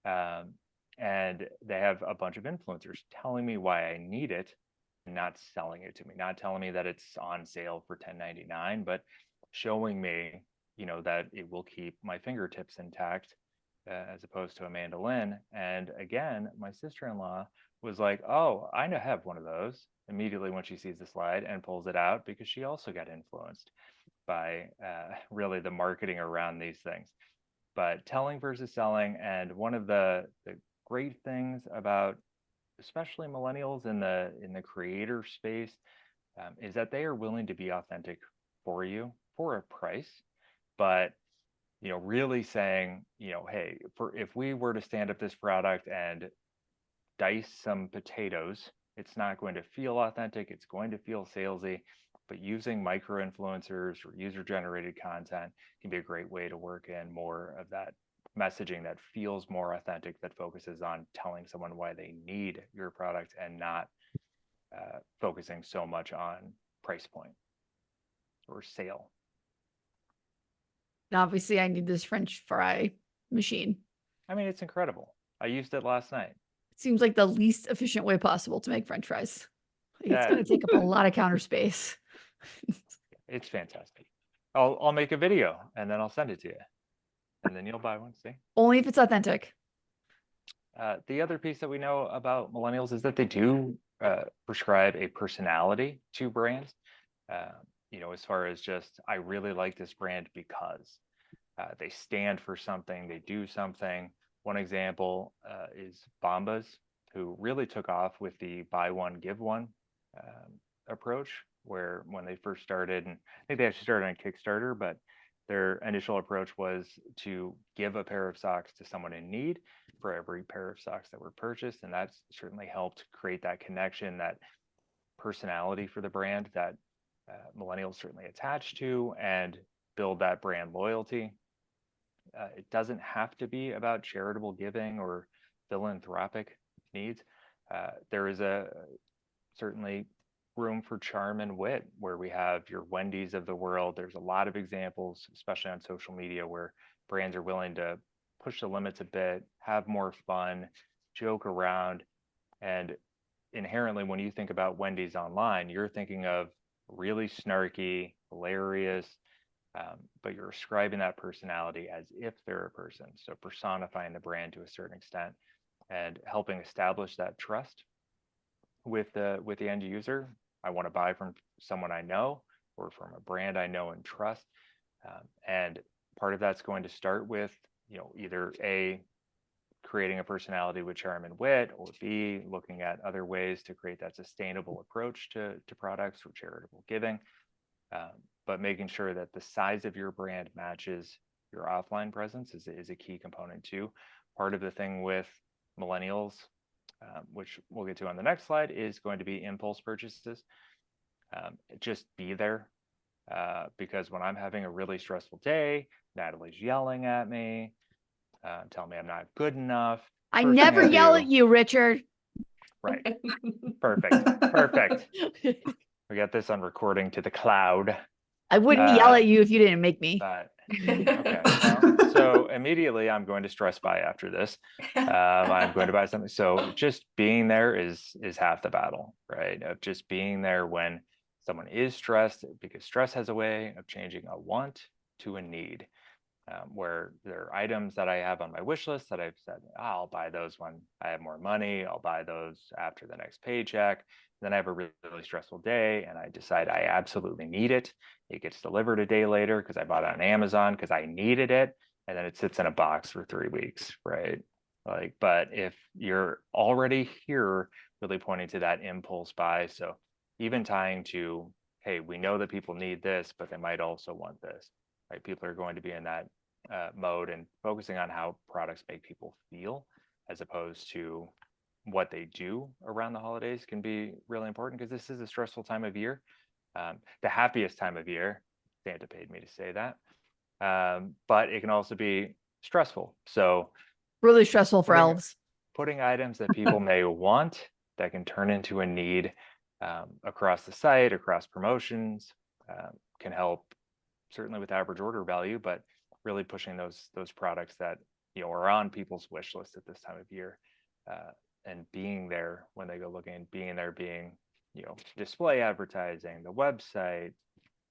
Um, and they have a bunch of influencers telling me why I need it and not selling it to me, not telling me that it's on sale for $10.99, but showing me, that it will keep my fingertips intact as opposed to a mandolin. And again, my sister-in-law was like, oh, I have one of those immediately when she sees the slide and pulls it out because she also got influenced by really the marketing around these things. But telling versus selling, and one of the great things about especially millennials in the creator space is that they are willing to be authentic for you for a price, but really saying, hey, if we were to stand up this product and dice some potatoes, it's not going to feel authentic, it's going to feel salesy, but using micro influencers or user generated content can be a great way to work in more of that messaging that feels more authentic, that focuses on telling someone why they need your product and not focusing so much on price point or sale. And obviously, I need this French fry machine. I mean, it's incredible. I used it last night. It seems like the least efficient way possible to make French fries. Like, it's Yeah. going to take up a lot of counter space. It's fantastic. I'll make a video and then I'll send it to you, and then you'll buy one. See? Only if it's authentic. The other piece that we know about millennials is that they do prescribe a personality to brands. As far as just, I really like this brand because they stand for something, they do something. One example is Bombas, who really took off with the buy one, give one approach, where when they first started, and I think they actually started on Kickstarter, but their initial approach was to give a pair of socks to someone in need for every pair of socks that were purchased. And that's certainly helped create that connection, that personality for the brand that millennials certainly attach to, and build that brand loyalty. It doesn't have to be about charitable giving or philanthropic needs. There is certainly room for charm and wit, where we have your Wendy's of the world. There's a lot of examples, especially on social media, where brands are willing to push the limits a bit, have more fun, joke around. And inherently, when you think about Wendy's online, you're thinking of really snarky, hilarious, but you're ascribing that personality as if they're a person. So personifying the brand to a certain extent and helping establish that trust with the end user. I want to buy from someone I know or from a brand I know and trust. And part of that's going to start with, either A, creating a personality with charm and wit, or B, looking at other ways to create that sustainable approach to products or charitable giving. But making sure that the size of your brand matches your offline presence is a key component too. Part of the thing with millennials, which we'll get to on the next slide, is going to be impulse purchases. Just be there, because when I'm having a really stressful day, Natalie's yelling at me, telling me I'm not good enough. I never yell at you, Richard. Right. Perfect. We got this on recording to the cloud. I wouldn't yell at you if you didn't make me. But okay. Well, so immediately I'm going to stress buy after this. I'm going to buy something. So just being there is half the battle, right? Of just being there when someone is stressed, because stress has a way of changing a want to a need. Where there are items that I have on my wish list that I've said, I'll buy those when I have more money. I'll buy those after the next paycheck. Then I have a really, really stressful day and I decide I absolutely need it. It gets delivered a day later because I bought it on Amazon because I needed it. And then it sits in a box for 3 weeks, right? Like, but if you're already here, really pointing to that impulse buy. So even tying to, hey, we know that people need this, but they might also want this, right? People are going to be in that mode, and focusing on how products make people feel as opposed to what they do around the holidays can be really important, because this is a stressful time of year. The happiest time of year. Santa paid me to say that. But it can also be stressful. So Really stressful for elves. putting items that people may want that can turn into a need across the site, across promotions, can help certainly with average order value, but really pushing those products that are on people's wish list at this time of year, and being there when they go looking, being there, being display advertising, the website,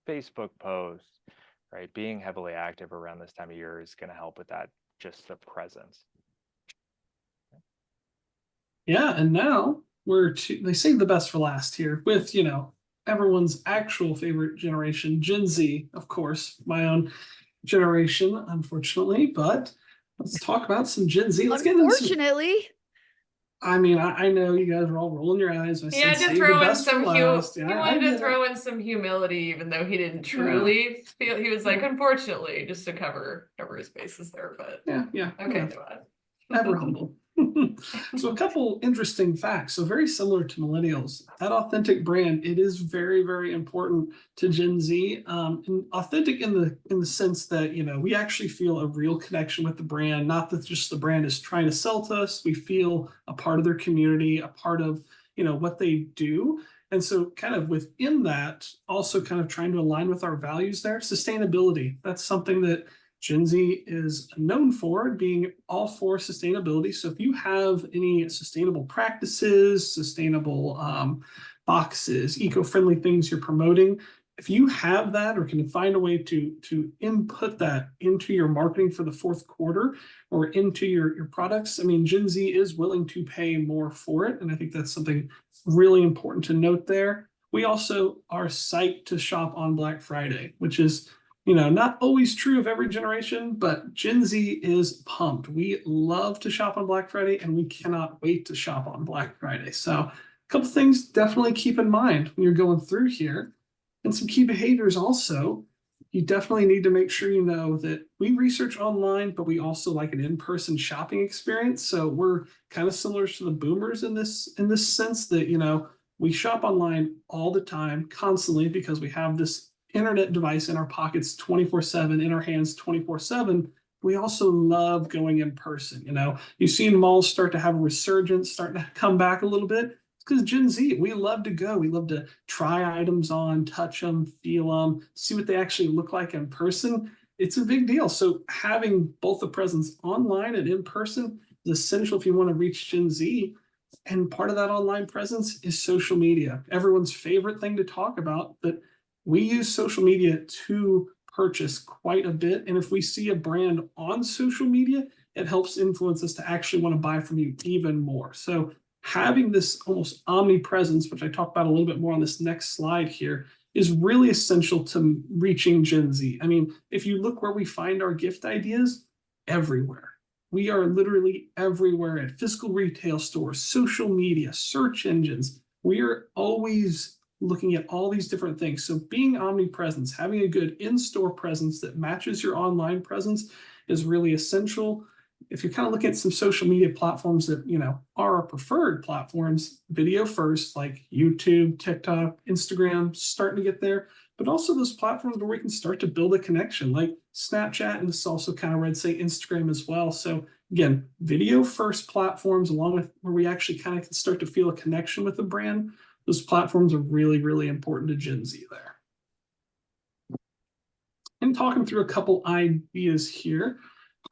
Facebook posts, right? Being heavily active around this time of year is going to help with that, just the presence. Yeah, and now they saved the best for last here with, everyone's actual favorite generation, Gen Z, of course, my own generation, unfortunately, but let's talk about some Gen Z. Let's get into some. Unfortunately. I mean, I know you guys are all rolling your eyes. He had to throw in some he wanted to throw in some humility, even though he didn't truly feel. He was like, unfortunately, just to cover his bases there. But yeah. Okay, Ever humble. So a couple interesting facts. So very similar to Millennials, that authentic brand, it is very, very important to Gen Z. And authentic in the sense that, we actually feel a real connection with the brand, not that just the brand is trying to sell to us. We feel a part of their community, a part of, what they do. And so kind of within that, also kind of trying to align with our values there. Sustainability, that's something that Gen Z is known for, being all for sustainability. So if you have any sustainable practices, sustainable boxes, eco-friendly things you're promoting, if you have that or can find a way to input that into your marketing for the fourth quarter or into your products, I mean, Gen Z is willing to pay more for it. And I think that's something really important to note there. We also are psyched to shop on Black Friday, which is not always true of every generation, but Gen Z is pumped. We love to shop on Black Friday, and we cannot wait to shop on Black Friday. So a couple things definitely keep in mind when you're going through here. And some key behaviors also. You definitely need to make sure you know that we research online, but we also like an in-person shopping experience. So we're kind of similar to the boomers in this sense that, we shop online all the time, constantly, because we have this internet device in our pockets 24/7, in our hands 24/7. We also love going in person. You've seen malls start to have a resurgence, starting to come back a little bit. It's because Gen Z, we love to go. We love to try items on, touch them, feel them, see what they actually look like in person. It's a big deal. So having both the presence online and in person is essential if you want to reach Gen Z. And part of that online presence is social media, everyone's favorite thing to talk about. But we use social media to purchase quite a bit. And if we see a brand on social media, it helps influence us to actually want to buy from you even more. So having this almost omnipresence, which I talk about a little bit more on this next slide here, is really essential to reaching Gen Z. I mean, if you look where we find our gift ideas, everywhere. We are literally everywhere at physical retail stores, social media, search engines. We are always looking at all these different things. So being omnipresence, having a good in-store presence that matches your online presence is really essential. If you're kind of looking at some social media platforms that, are our preferred platforms, video first, like YouTube, TikTok, Instagram, starting to get there, but also those platforms where we can start to build a connection, like Snapchat, and this also kind of I'd say Instagram as well. So again, video first platforms, along with where we actually kind of can start to feel a connection with the brand. Those platforms are really, really important to Gen Z there. And talking through a couple ideas here.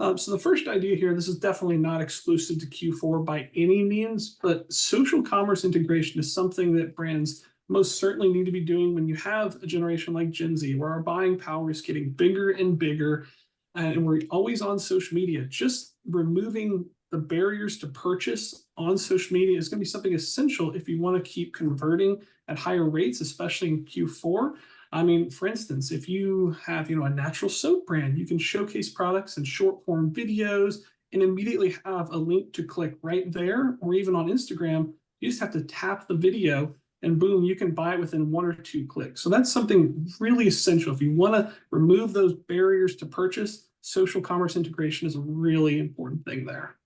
So the first idea here, this is definitely not exclusive to Q4 by any means, but social commerce integration is something that brands most certainly need to be doing when you have a generation like Gen Z, where our buying power is getting bigger and bigger, and we're always on social media. Just removing the barriers to purchase on social media is going to be something essential if you want to keep converting at higher rates, especially in Q4. I mean, for instance, if you have, a natural soap brand, you can showcase products in short form videos, and immediately have a link to click right there, or even on Instagram, you just have to tap the video and boom, you can buy it within 1 or 2 clicks. So that's something really essential. If you want to remove those barriers to purchase, social commerce integration is a really important thing there.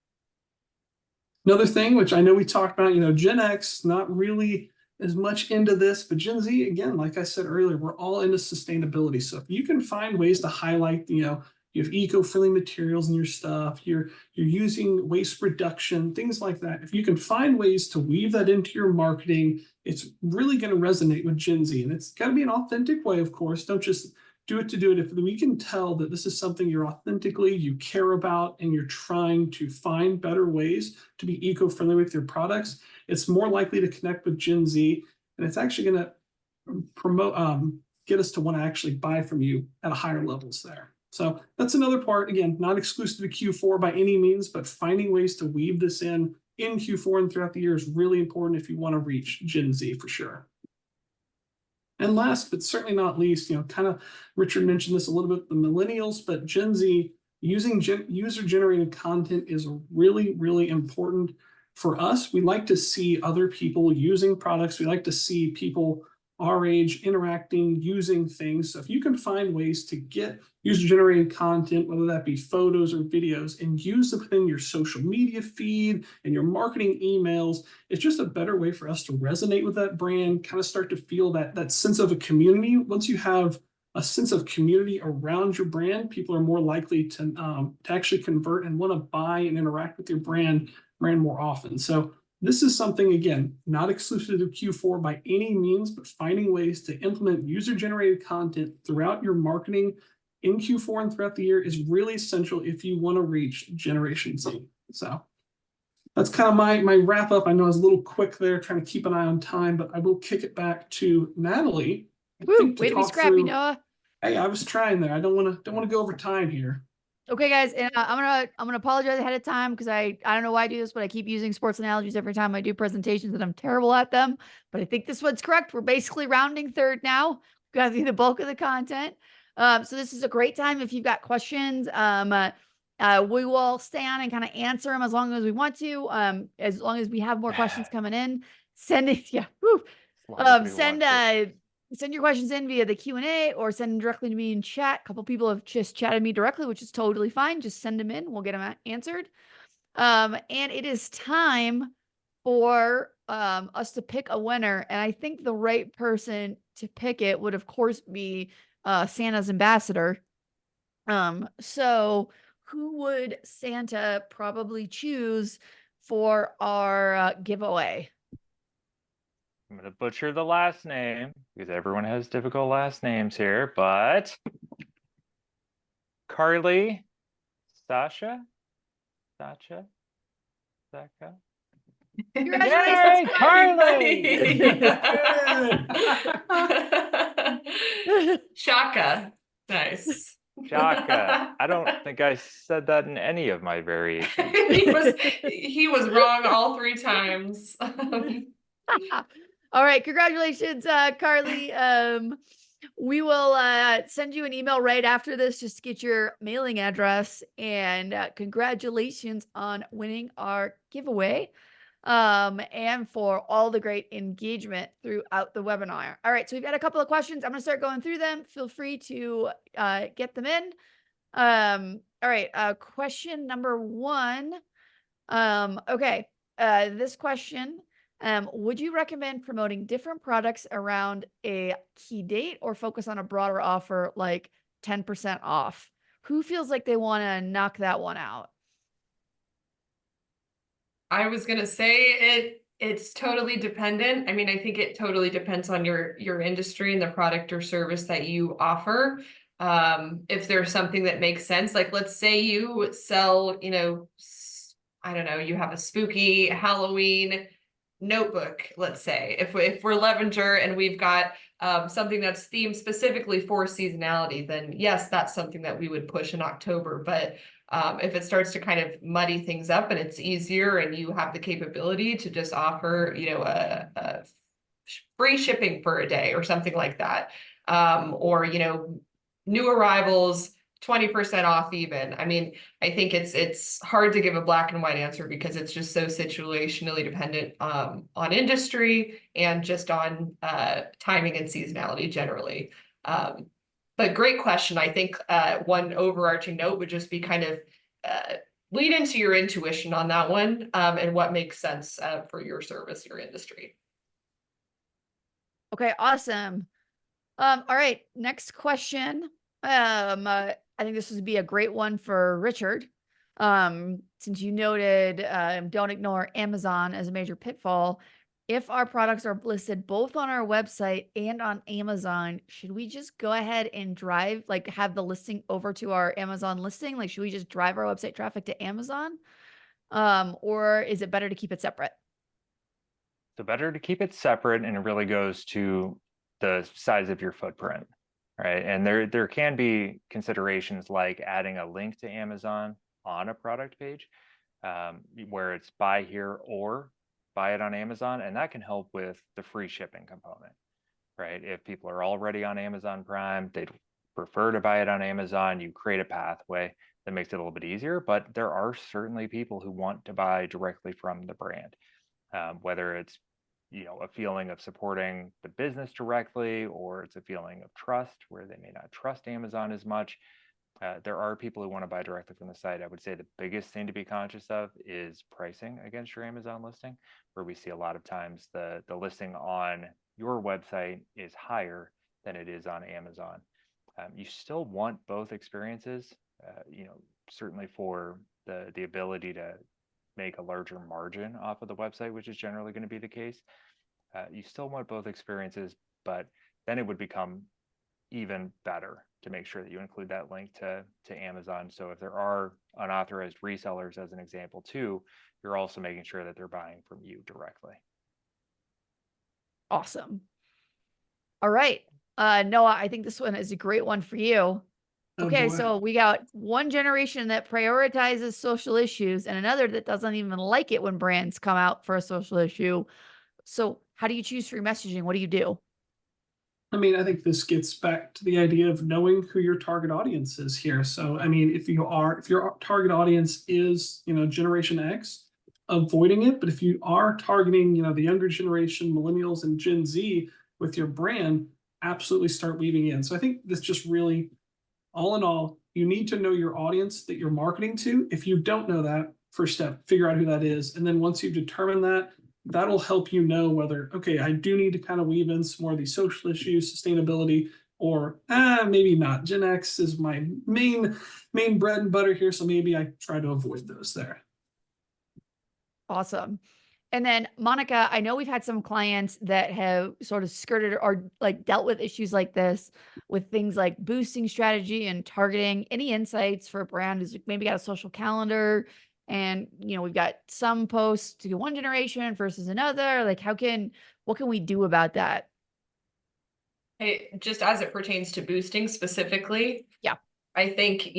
Another thing, which I know we talked about, Gen X, not really as much into this, but Gen Z, again, like I said earlier, we're all into sustainability. So if you can find ways to highlight, you have eco-friendly materials in your stuff, you're using waste reduction, things like that. If you can find ways to weave that into your marketing, it's really going to resonate with Gen Z. And it's got to be an authentic way, of course. Don't just do it to do it. If we can tell that this is something you care about, and you're trying to find better ways to be eco-friendly with your products, it's more likely to connect with Gen Z, and it's actually going to promote, get us to want to actually buy from you at a higher levels there. So that's another part, again, not exclusive to Q4 by any means, but finding ways to weave this in Q4 and throughout the year is really important if you want to reach Gen Z for sure. And last, but certainly not least, kind of Richard mentioned this a little bit, the millennials, but Gen Z, using user-generated content is really, really important for us. We like to see other people using products. We like to see people our age interacting, using things. So if you can find ways to get user-generated content, whether that be photos or videos, and use them within your social media feed and your marketing emails, it's just a better way for us to resonate with that brand, kind of start to feel that sense of a community. Once you have a sense of community around your brand, people are more likely to actually convert and want to buy and interact with your brand more often. So this is something, again, not exclusive to Q4 by any means, but finding ways to implement user-generated content throughout your marketing in Q4 and throughout the year is really essential if you want to reach Generation Z. So that's kind of my wrap up. I know I was a little quick there, trying to keep an eye on time, but I will kick it back to Natalie. Woo, way to be scrappy, Noah. Hey, I was trying there. I don't want to go over time here. Okay, guys, and I'm gonna apologize ahead of time because I don't know why I do this, but I keep using sports analogies every time I do presentations, and I'm terrible at them. But I think this one's correct. We're basically rounding third now. We've got the bulk of the content. So this is a great time if you've got questions. We will stay on and kind of answer them as long as we want to. As long as we have more questions coming in, send it. Yeah, woo. Send your questions in via the Q&A or send them directly to me in chat. A couple people have just chatted me directly, which is totally fine. Just send them in. We'll get them answered. And it is time for us to pick a winner. And I think the right person to pick it would, of course, be Santa's ambassador. So who would Santa probably choose for our giveaway? I'm going to butcher the last name because everyone has difficult last names here, but Carly, Sasha? Congratulations, Carly! Shaka. Nice. Shaka. I don't think I said that in any of my variations. he was wrong all 3 times. All right, congratulations, Carly. We will send you an email right after this just to get your mailing address, and congratulations on winning our giveaway and for all the great engagement throughout the webinar. All right, so we've got a couple of questions. I'm going to start going through them. Feel free to get them in. All right, question number 1. Okay, this question. Would you recommend promoting different products around a key date or focus on a broader offer like 10% off? Who feels like they want to knock that one out? I was going to say it's totally dependent. I mean, I think it totally depends on your industry and the product or service that you offer. If there's something that makes sense, like let's say you sell, I don't know, you have a spooky Halloween notebook, let's say, if we're Levenger and we've got something that's themed specifically for seasonality, then yes, that's something that we would push in October. But if it starts to kind of muddy things up and it's easier and you have the capability to just offer, a free shipping for a day or something like that, or new arrivals 20% off even. I mean, I think it's hard to give a black and white answer because it's just so situationally dependent on industry and just on timing and seasonality generally. But great question. I think one overarching note would just be kind of lead into your intuition on that one, and what makes sense for your service, your industry. Okay, awesome. All right, next question. I think this would be a great one for Richard. Since you noted, don't ignore Amazon as a major pitfall. If our products are listed both on our website and on Amazon, should we just go ahead and drive, like have the listing over to our Amazon listing? Like, should we just drive our website traffic to Amazon? Or is it better to keep it separate? So better to keep it separate, and it really goes to the size of your footprint, right? And there can be considerations like adding a link to Amazon on a product page, where it's buy here or buy it on Amazon, and that can help with the free shipping component, right? If people are already on Amazon Prime, they'd prefer to buy it on Amazon, you create a pathway that makes it a little bit easier, but there are certainly people who want to buy directly from the brand, whether it's a feeling of supporting the business directly, or it's a feeling of trust where they may not trust Amazon as much. There are people who want to buy directly from the site. I would say the biggest thing to be conscious of is pricing against your Amazon listing, where we see a lot of times the listing on your website is higher than it is on Amazon. You still want both experiences, certainly for the ability to make a larger margin off of the website, which is generally going to be the case. You still want both experiences, but then it would become even better to make sure that you include that link to Amazon. So if there are unauthorized resellers, as an example too, you're also making sure that they're buying from you directly. Awesome. All right. Noah, I think this one is a great one for you. Okay, so we got one generation that prioritizes social issues and another that doesn't even like it when brands come out for a social issue. So how do you choose for your messaging? What do you do? I mean, I think this gets back to the idea of knowing who your target audience is here. So, I mean, if your target audience is, Generation X, avoiding it. But if you are targeting, the younger generation, millennials and Gen Z with your brand, absolutely start weaving in. So I think this just really, all in all, you need to know your audience that you're marketing to. If you don't know that, first step, figure out who that is. And then once you've determined that, that'll help you know whether, okay, I do need to kind of weave in some more of these social issues, sustainability, or maybe not. Gen X is my main bread and butter here, so maybe I try to avoid those there. Awesome. And then Monica, I know we've had some clients that have sort of skirted or like dealt with issues like this with things like boosting strategy and targeting. Any insights for a brand who's maybe got a social calendar and, we've got some posts to one generation versus another. Like what can we do about that? Hey, just as it pertains to boosting specifically. Yeah. I think,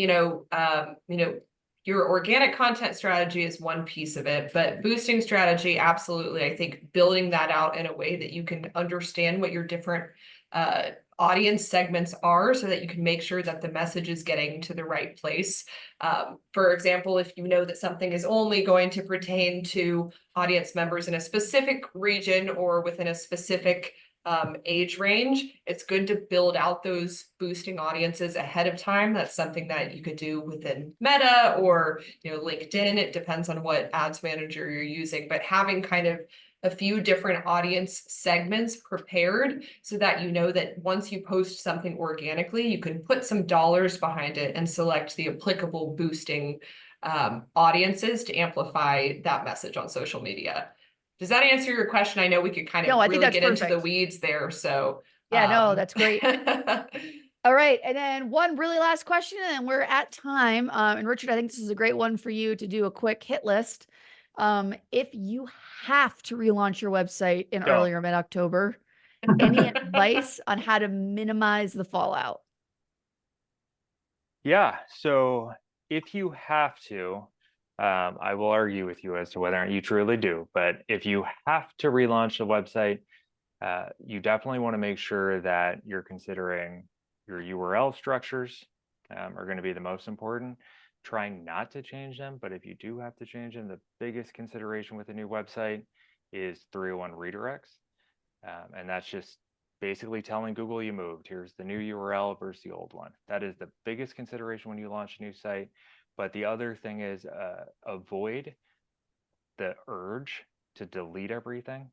your organic content strategy is one piece of it, but boosting strategy, absolutely. I think building that out in a way that you can understand what your different audience segments are so that you can make sure that the message is getting to the right place. For example, if you know that something is only going to pertain to audience members in a specific region or within a specific age range, it's good to build out those boosting audiences ahead of time. That's something that you could do within Meta or LinkedIn. It depends on what ads manager you're using, but having kind of a few different audience segments prepared so that that once you post something organically, you can put some dollars behind it and select the applicable boosting audiences to amplify that message on social media. Does that answer your question? I know we could kind of really get into the weeds there. So yeah, no, that's great. All right. And then one really last question, and then we're at time. And Richard, I think this is a great one for you to do a quick hit list. If you have to relaunch your website in early or mid-October, any advice on how to minimize the fallout? Yeah. So if you have to, I will argue with you as to whether or not you truly do, but if you have to relaunch the website, you definitely want to make sure that you're considering your URL structures, are going to be the most important. Trying not to change them, but if you do have to change them, the biggest consideration with a new website is 301 redirects. And that's just basically telling Google you moved. Here's the new URL versus the old one. That is the biggest consideration when you launch a new site. But the other thing is avoid the urge to delete everything,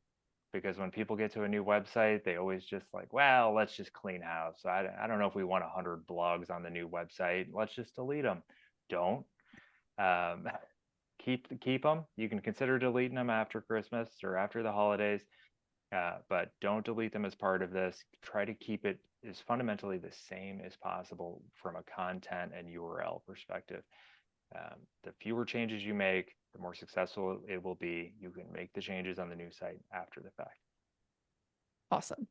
because when people get to a new website, they always just like, well, let's just clean house. I don't know if we want 100 blogs on the new website. Let's just delete them. Don't. Keep them. You can consider deleting them after Christmas or after the holidays, but don't delete them as part of this. Try to keep it as fundamentally the same as possible from a content and URL perspective. The fewer changes you make, the more successful it will be. You can make the changes on the new site after the fact. Awesome.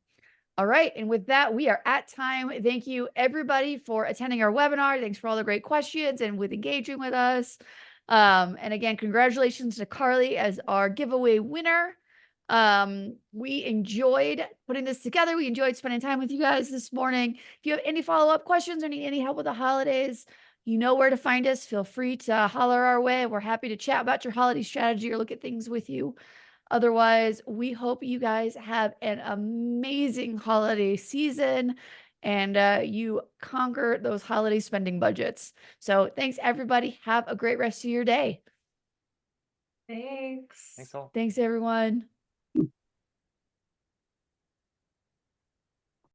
All right. And with that, we are at time. Thank you, everybody, for attending our webinar. Thanks for all the great questions and with engaging with us. And again, congratulations to Carly as our giveaway winner. We enjoyed putting this together. We enjoyed spending time with you guys this morning. If you have any follow-up questions or need any help with the holidays, you know where to find us. Feel free to holler our way. We're happy to chat about your holiday strategy or look at things with you. Otherwise, we hope you guys have an amazing holiday season and you conquer those holiday spending budgets. So thanks, everybody. Have a great rest of your day. Thanks. Thanks all. Thanks, everyone.